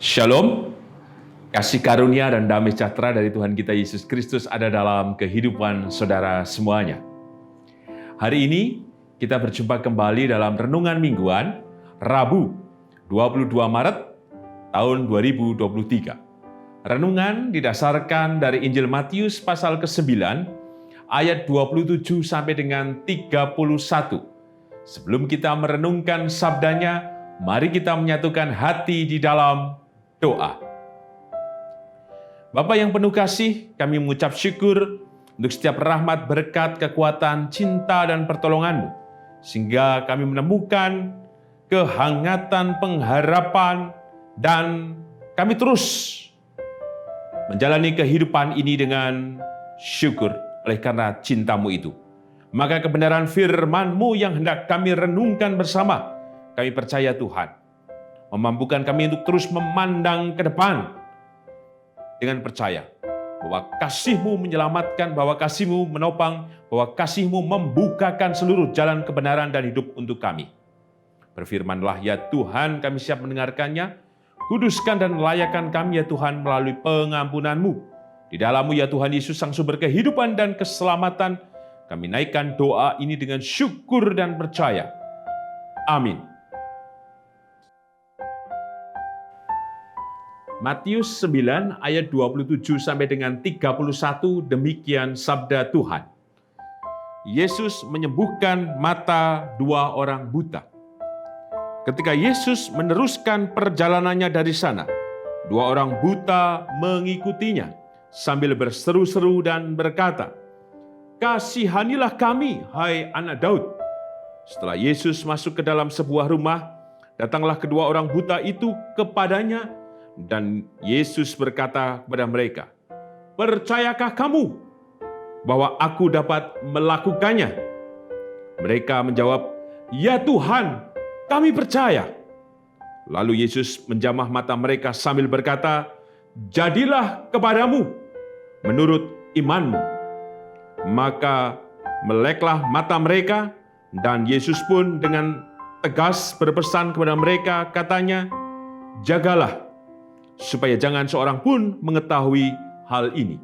Shalom, kasih karunia dan damai sejahtera dari Tuhan kita Yesus Kristus ada dalam kehidupan saudara semuanya. Hari ini kita berjumpa kembali dalam Renungan Mingguan, Rabu 22 Maret tahun 2023. Renungan didasarkan dari Injil Matius pasal ke-9, ayat 27 sampai dengan 31. Sebelum kita merenungkan sabdanya, mari kita menyatukan hati di dalam doa. Bapa yang penuh kasih, kami mengucap syukur untuk setiap rahmat, berkat, kekuatan, cinta, dan pertolongan-Mu, sehingga kami menemukan kehangatan, pengharapan, dan kami terus menjalani kehidupan ini dengan syukur oleh karena cinta-Mu itu. Maka kebenaran firman-Mu yang hendak kami renungkan bersama, kami percaya Tuhan memampukan kami untuk terus memandang ke depan dengan percaya bahwa kasih-Mu menyelamatkan, bahwa kasih-Mu menopang, bahwa kasih-Mu membukakan seluruh jalan kebenaran dan hidup untuk kami. Berfirmanlah ya Tuhan, kami siap mendengarkannya. Kuduskan dan layakan kami ya Tuhan melalui pengampunan-Mu. Di dalam-Mu ya Tuhan Yesus sang sumber kehidupan dan keselamatan, kami naikkan doa ini dengan syukur dan percaya. Amin. Matius 9 ayat 27 sampai dengan 31, demikian sabda Tuhan. Yesus menyembuhkan mata dua orang buta. Ketika Yesus meneruskan perjalanannya dari sana, dua orang buta mengikutinya sambil berseru-seru dan berkata, "Kasihanilah kami, hai anak Daud." Setelah Yesus masuk ke dalam sebuah rumah, datanglah kedua orang buta itu kepadanya, dan Yesus berkata kepada mereka, "Percayakah kamu bahwa aku dapat melakukannya?" Mereka menjawab, "Ya Tuhan, kami percaya." Lalu Yesus menjamah mata mereka sambil berkata, "Jadilah kepadamu menurut imanmu." Maka meleklah mata mereka, dan Yesus pun dengan tegas berpesan kepada mereka, katanya, "Jagalah, supaya jangan seorang pun mengetahui hal ini."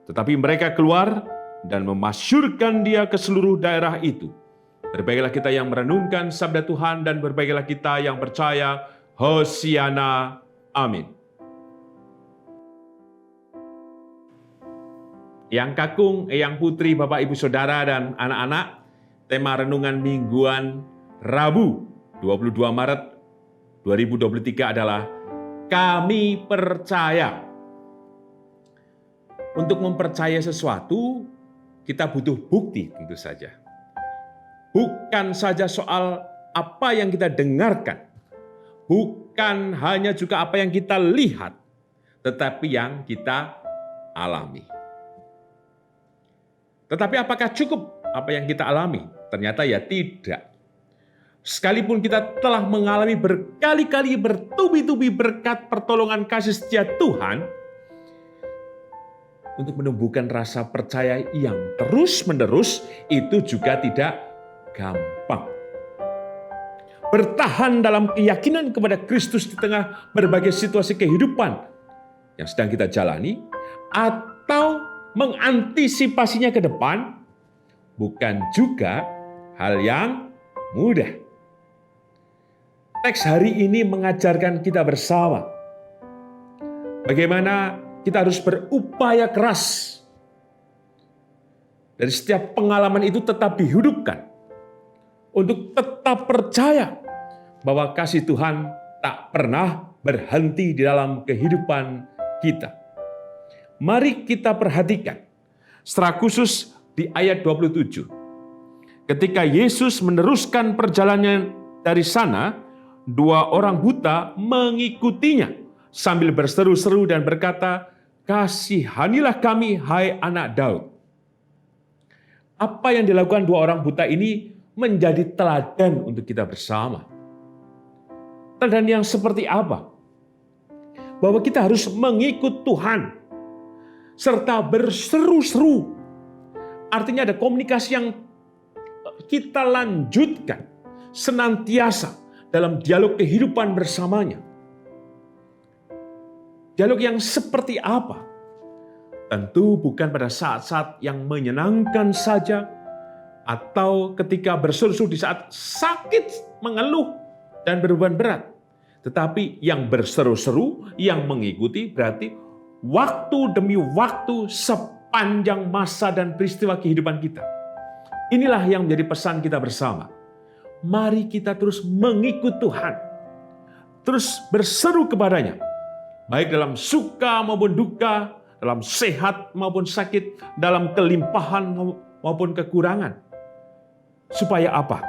Tetapi mereka keluar dan memasyurkan dia ke seluruh daerah itu. Berbahagialah kita yang merenungkan sabda Tuhan, dan berbahagialah kita yang percaya. Hosiana. Amin. Yang kakung, yang putri, Bapak, Ibu, Saudara, dan anak-anak, tema renungan mingguan Rabu 22 Maret 2023 adalah kami percaya. Untuk mempercayai sesuatu, kita butuh bukti tentu saja. Bukan saja soal apa yang kita dengarkan, bukan hanya juga apa yang kita lihat, tetapi yang kita alami. Tetapi apakah cukup apa yang kita alami? Ternyata ya tidak. Sekalipun kita telah mengalami berkali-kali bertubi-tubi berkat pertolongan kasih setia Tuhan, untuk menumbuhkan rasa percaya yang terus-menerus itu juga tidak gampang. Bertahan dalam keyakinan kepada Kristus di tengah berbagai situasi kehidupan yang sedang kita jalani, atau mengantisipasinya ke depan, bukan juga hal yang mudah. Teks hari ini mengajarkan kita bersama bagaimana kita harus berupaya keras dari setiap pengalaman itu tetap dihidupkan untuk tetap percaya bahwa kasih Tuhan tak pernah berhenti di dalam kehidupan kita. Mari kita perhatikan secara khusus di ayat 27. Ketika Yesus meneruskan perjalanannya dari sana, dua orang buta mengikutinya sambil berseru-seru dan berkata, "Kasihanilah kami, hai anak Daud." Apa yang dilakukan dua orang buta ini menjadi teladan untuk kita bersama. Teladan yang seperti apa? Bahwa kita harus mengikut Tuhan serta berseru-seru. Artinya ada komunikasi yang kita lanjutkan senantiasa dalam dialog kehidupan bersamanya. Dialog yang seperti apa? Tentu bukan pada saat-saat yang menyenangkan saja, atau ketika berseru-seru di saat sakit, mengeluh, dan berbeban berat. Tetapi yang berseru-seru, yang mengikuti berarti waktu demi waktu sepanjang masa dan peristiwa kehidupan kita. Inilah yang menjadi pesan kita bersama. Mari kita terus mengikut Tuhan. Terus berseru kepadanya. Baik dalam suka maupun duka, dalam sehat maupun sakit, dalam kelimpahan maupun kekurangan. Supaya apa?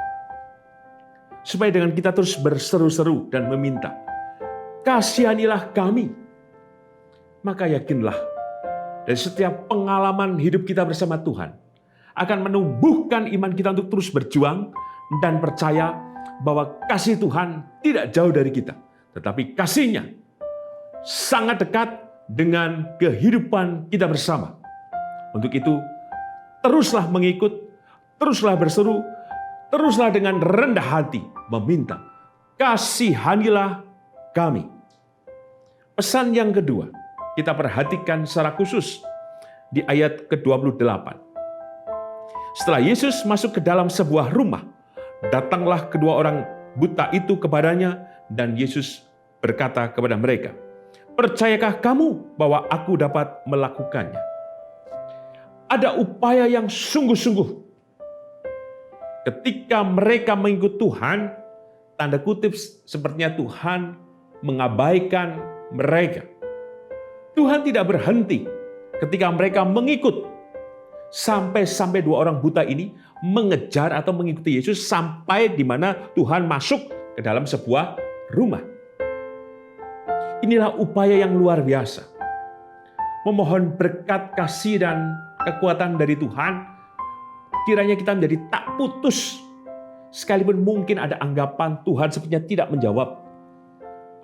Supaya dengan kita terus berseru-seru dan meminta, kasihanilah kami. Maka yakinlah, dari setiap pengalaman hidup kita bersama Tuhan, akan menumbuhkan iman kita untuk terus berjuang dan percaya bahwa kasih Tuhan tidak jauh dari kita. Tetapi kasih-Nya sangat dekat dengan kehidupan kita bersama. Untuk itu, teruslah mengikut, teruslah berseru, teruslah dengan rendah hati meminta, kasihanilah kami. Pesan yang kedua, kita perhatikan secara khusus di ayat ke-28. Setelah Yesus masuk ke dalam sebuah rumah, datanglah kedua orang buta itu kepadanya, dan Yesus berkata kepada mereka, percayakah kamu bahwa aku dapat melakukannya? Ada upaya yang sungguh-sungguh. Ketika mereka mengikut Tuhan, tanda kutip sepertinya Tuhan mengabaikan mereka. Tuhan tidak berhenti ketika mereka mengikut. Sampai dua orang buta ini mengejar atau mengikuti Yesus sampai di mana Tuhan masuk ke dalam sebuah rumah. Inilah upaya yang luar biasa. Memohon berkat kasih dan kekuatan dari Tuhan, kiranya kita menjadi tak putus. Sekalipun mungkin ada anggapan Tuhan sepertinya tidak menjawab.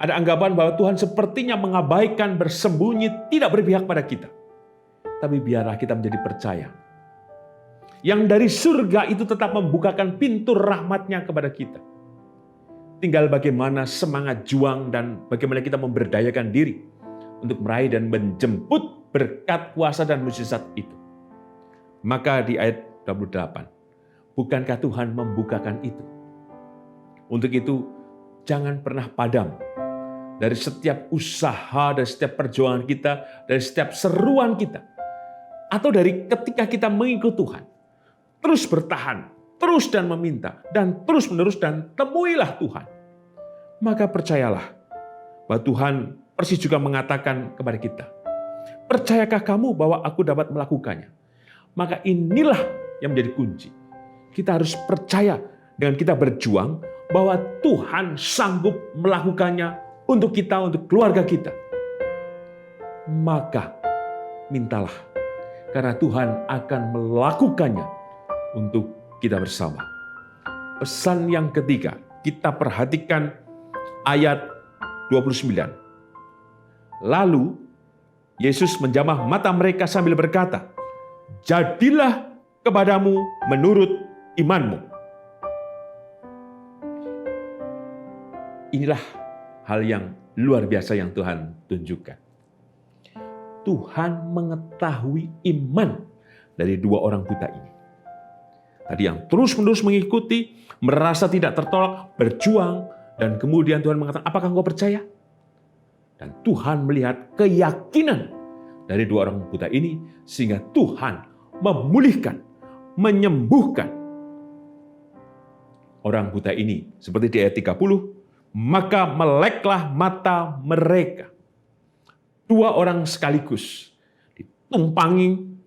Ada anggapan bahwa Tuhan sepertinya mengabaikan, bersembunyi, tidak berpihak pada kita. Tapi biarlah kita menjadi percaya. Yang dari surga itu tetap membukakan pintu rahmat-Nya kepada kita. Tinggal bagaimana semangat juang dan bagaimana kita memberdayakan diri untuk meraih dan menjemput berkat kuasa dan mukjizat itu. Maka di ayat 28, bukankah Tuhan membukakan itu? Untuk itu, jangan pernah padam. Dari setiap usaha, dari setiap perjuangan kita, dari setiap seruan kita, atau dari ketika kita mengikut Tuhan, terus bertahan, terus dan meminta, dan terus menerus, dan temuilah Tuhan. Maka percayalah bahwa Tuhan persis juga mengatakan kepada kita, percayakah kamu bahwa aku dapat melakukannya? Maka inilah yang menjadi kunci. Kita harus percaya dengan kita berjuang bahwa Tuhan sanggup melakukannya untuk kita, untuk keluarga kita. Maka mintalah, karena Tuhan akan melakukannya untuk kita bersama. Pesan yang ketiga, kita perhatikan ayat 29. Lalu Yesus menjamah mata mereka sambil berkata, jadilah kepadamu menurut imanmu. Inilah hal yang luar biasa yang Tuhan tunjukkan. Tuhan mengetahui iman dari dua orang buta ini. Tadi yang terus-menerus mengikuti, merasa tidak tertolak, berjuang, dan kemudian Tuhan mengatakan, apakah engkau percaya? Dan Tuhan melihat keyakinan dari dua orang buta ini, sehingga Tuhan memulihkan, menyembuhkan orang buta ini. Seperti di ayat 30, maka meleklah mata mereka. Dua orang sekaligus ditumpangi,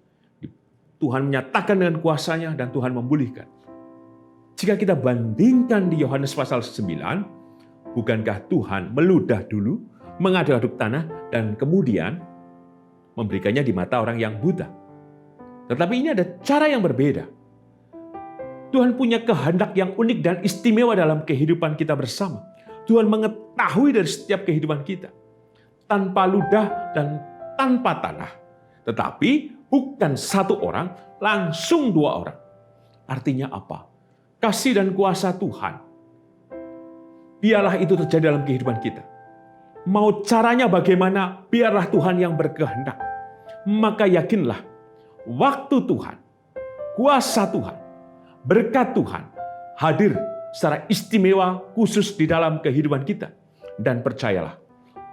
Tuhan menyatakan dengan kuasanya, dan Tuhan memulihkan. Jika kita bandingkan di Yohanes pasal 9, bukankah Tuhan meludah dulu, mengaduk-aduk tanah, dan kemudian memberikannya di mata orang yang buta. Tetapi ini ada cara yang berbeda. Tuhan punya kehendak yang unik dan istimewa dalam kehidupan kita bersama. Tuhan mengetahui dari setiap kehidupan kita. Tanpa ludah dan tanpa tanah. Tetapi bukan satu orang, langsung dua orang. Artinya apa? Kasih dan kuasa Tuhan. Biarlah itu terjadi dalam kehidupan kita. mau caranya bagaimana, biarlah Tuhan yang berkehendak. Maka yakinlah, waktu Tuhan, kuasa Tuhan, berkat Tuhan hadir secara istimewa khusus di dalam kehidupan kita. Dan percayalah,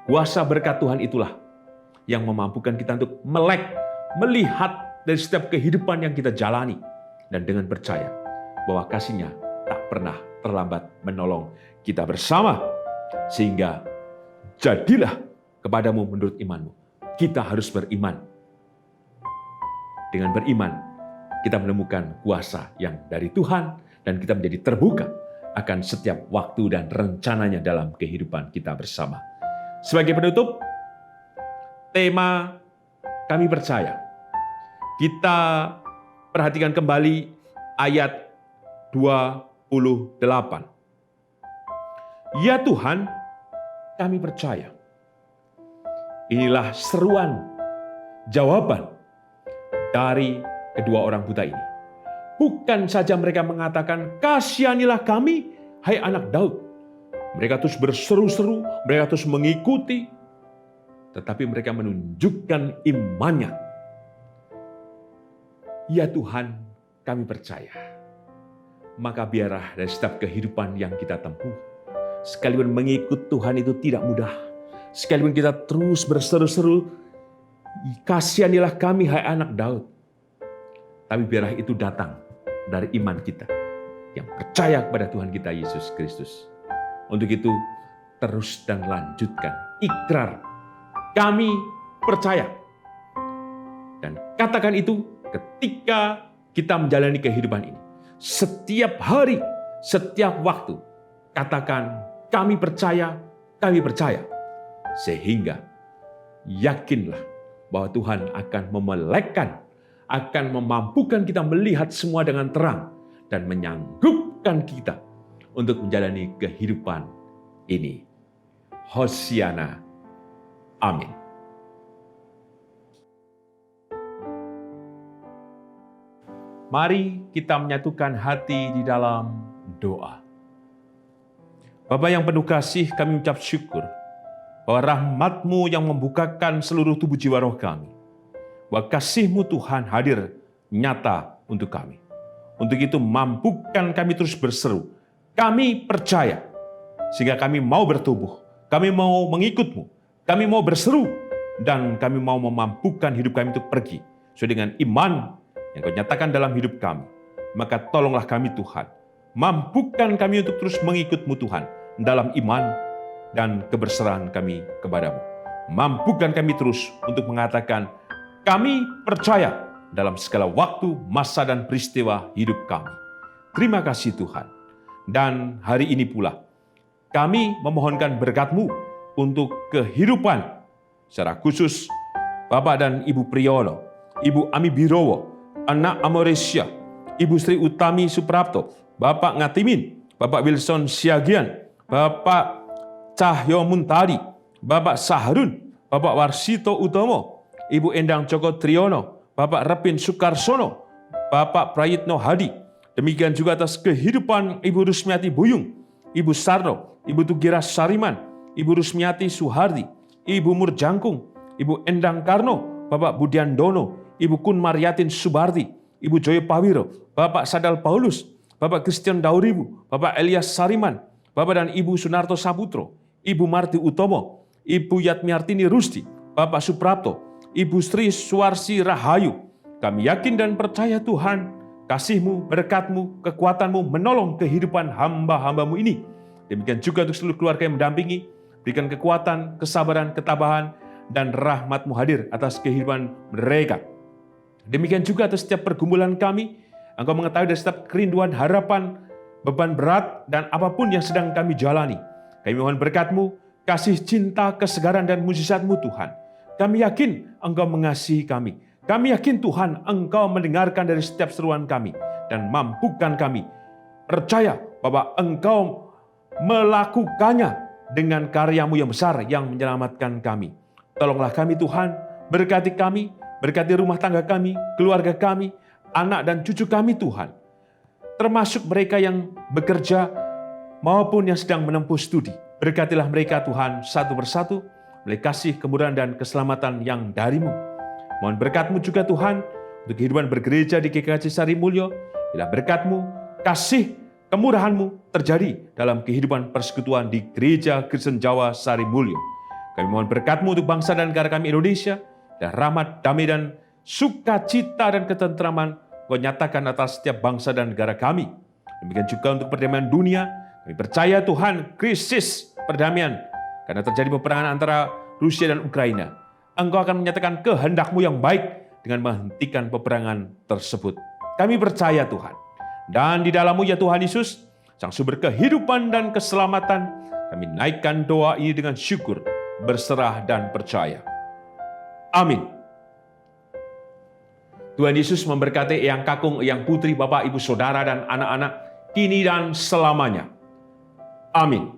kuasa berkat Tuhan itulah yang memampukan kita untuk melek, melihat dari setiap kehidupan yang kita jalani. Dan dengan percaya bahwa kasih-Nya tak pernah terlambat menolong kita bersama. Sehingga jadilah kepadamu menurut imanmu. Kita harus beriman. Dengan beriman, kita menemukan kuasa yang dari Tuhan dan kita menjadi terbuka akan setiap waktu dan rencananya dalam kehidupan kita bersama. Sebagai penutup, tema kami percaya. Kita perhatikan kembali ayat 28. Ya Tuhan, kami percaya. Inilah seruan jawaban dari kedua orang buta ini. Bukan saja mereka mengatakan, kasihanilah kami, hai anak Daud. Mereka terus berseru-seru, mereka terus mengikuti. Tetapi mereka menunjukkan imannya. Ya Tuhan, kami percaya. Maka biarlah dari setiap kehidupan yang kita tempuh, sekalipun mengikut Tuhan itu tidak mudah. Sekalipun kita terus berseru-seru, kasihanilah kami, hai anak Daud. Tapi biarlah itu datang dari iman kita yang percaya kepada Tuhan kita Yesus Kristus. Untuk itu, terus dan lanjutkan ikrar. Kami percaya. Dan katakan itu ketika kita menjalani kehidupan ini. Setiap hari, setiap waktu, katakan kami percaya, kami percaya. Sehingga yakinlah bahwa Tuhan akan memelekkan, akan memampukan kita melihat semua dengan terang dan menyanggupkan kita untuk menjalani kehidupan ini. Hosiana. Amin. Mari kita menyatukan hati di dalam doa. Bapa yang penuh kasih, kami ucap syukur bahwa rahmat-Mu yang membukakan seluruh tubuh jiwa roh kami. Bahwa kasih-Mu Tuhan hadir nyata untuk kami. Untuk itu mampukan kami terus berseru. Kami percaya. Sehingga kami mau bertumbuh. Kami mau mengikut-Mu. Kami mau berseru. Dan kami mau memampukan hidup kami untuk pergi. Sesuai dengan iman yang Kau nyatakan dalam hidup kami. Maka tolonglah kami Tuhan. Mampukan kami untuk terus mengikut-Mu Tuhan. Dalam iman dan keberserahan kami kepadamu. Mampukan kami terus untuk mengatakan, kami percaya dalam segala waktu, masa, dan peristiwa hidup kami. Terima kasih Tuhan. Dan hari ini pula, kami memohonkan berkat-Mu untuk kehidupan secara khusus Bapak dan Ibu Priyono, Ibu Ami Birowo, Anak Amoresia, Ibu Sri Utami Suprapto, Bapak Ngatimin, Bapak Wilson Siagian, Bapak Cahyo Muntadi, Bapak Saharun, Bapak Warsito Utomo, Ibu Endang Joko Triyono, Bapak Repin Sukarsono, Bapak Prayitno Hadi. Demikian juga atas kehidupan Ibu Rusmiati Buyung, Ibu Sarno, Ibu Tugira Sariman, Ibu Rusmiati Suhardi, Ibu Murjangkung, Ibu Endang Karno, Bapak Budian Dono, Ibu Kun Mariatin Subardi, Ibu Joyo Pawiro, Bapak Sadal Paulus, Bapak Christian Dauribu, Bapak Elias Sariman, Bapak dan Ibu Sunarto Saputro, Ibu Marti Utomo, Ibu Yatmiartini Rusti, Bapak Suprapto, Ibu Sri Suwarsi Rahayu. Kami yakin dan percaya Tuhan, kasih-Mu, berkat-Mu, kekuatan-Mu menolong kehidupan hamba-hamba-Mu ini. Demikian juga untuk seluruh keluarga yang mendampingi, berikan kekuatan, kesabaran, ketabahan, dan rahmat-Mu hadir atas kehidupan mereka. Demikian juga atas setiap pergumulan kami, Engkau mengetahui dari setiap kerinduan, harapan, beban berat, dan apapun yang sedang kami jalani. Kami mohon berkat-Mu, kasih, cinta, kesegaran, dan mujizat-Mu Tuhan. Kami yakin Engkau mengasihi kami. Kami yakin Tuhan Engkau mendengarkan dari setiap seruan kami. Dan mampukan kami percaya bahwa Engkau melakukannya dengan karya-Mu yang besar yang menyelamatkan kami. Tolonglah kami Tuhan, berkati kami, berkati rumah tangga kami, keluarga kami, anak dan cucu kami Tuhan. Termasuk mereka yang bekerja maupun yang sedang menempuh studi. Berkatilah mereka Tuhan satu persatu, oleh kasih, kemurahan, dan keselamatan yang dari-Mu. Mohon berkat-Mu juga Tuhan, untuk kehidupan bergereja di GKJ Sarimulyo. Bila berkat-Mu, kasih, kemurahan-Mu terjadi dalam kehidupan persekutuan di Gereja Kristen Jawa Sarimulyo. Kami mohon berkat-Mu untuk bangsa dan negara kami Indonesia, dan rahmat, damai, dan sukacita dan ketentraman Kau nyatakan atas setiap bangsa dan negara kami. Demikian juga untuk perdamaian dunia. Kami percaya Tuhan, krisis perdamaian, karena terjadi peperangan antara Rusia dan Ukraina. Engkau akan menyatakan kehendak-Mu yang baik dengan menghentikan peperangan tersebut. Kami percaya Tuhan. Dan di dalam-Mu ya Tuhan Yesus, Sang sumber kehidupan dan keselamatan, kami naikkan doa ini dengan syukur, berserah dan percaya. Amin. Tuhan Yesus memberkati Eyang Kakung, Eyang Putri, Bapak, Ibu, Saudara, dan anak-anak, kini dan selamanya. Amin.